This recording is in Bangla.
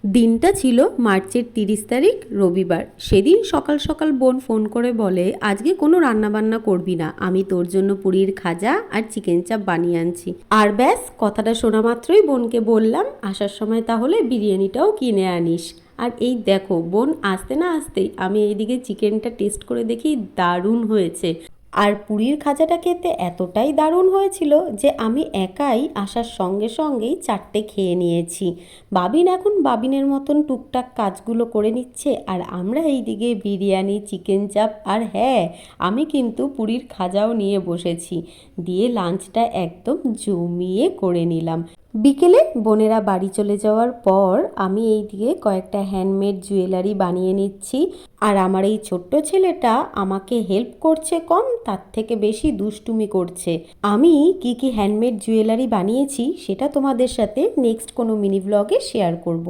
দিনটা ছিল মার্চের 30 তারিখ, রবিবার। সেদিন সকাল সকাল বোন ফোন করে বলে, আজকে কোনো রান্নাবান্না করবি না, আমি তোর জন্য পুরীর খাজা আর চিকেন চাপ বানিয়ে আনছি। আর ব্যাস, কথাটা শোনা মাত্রই বোনকে বললাম, আসার সময় তাহলে বিরিয়ানিটাও কিনে আনিস। আর এই দেখো, বোন আসতে না আসতেই আমি এইদিকে চিকেনটা টেস্ট করে দেখি দারুণ হয়েছে। আর পুরীর খাজাটা খেতে এতটাই দারুণ হয়েছিল যে আমি একাই আসার সঙ্গে সঙ্গেই 4টে খেয়ে নিয়েছি। বাবিন এখন বাবিনের মতন টুকটাক কাজগুলো করে নিচ্ছে, আর আমরা এইদিকে বিরিয়ানি, চিকেন চাপ, আর হ্যাঁ, আমি কিন্তু পুরীর খাজাও নিয়ে বসেছি। দিয়ে লাঞ্চটা একদম জমিয়ে করে নিলাম। বিকেলে বোনেরা বাড়ি চলে যাওয়ার পর আমি এইদিকে কয়েকটা হ্যান্ডমেড জুয়েলারি বানিয়ে নিচ্ছি। আর আমার এই ছোট্ট ছেলেটা আমাকে হেল্প করছে কম, তার থেকে বেশি দুষ্টুমি করছে। আমি কি কি হ্যান্ডমেড জুয়েলারি বানিয়েছি সেটা তোমাদের সাথে নেক্সট কোনো মিনি ব্লগে শেয়ার করব।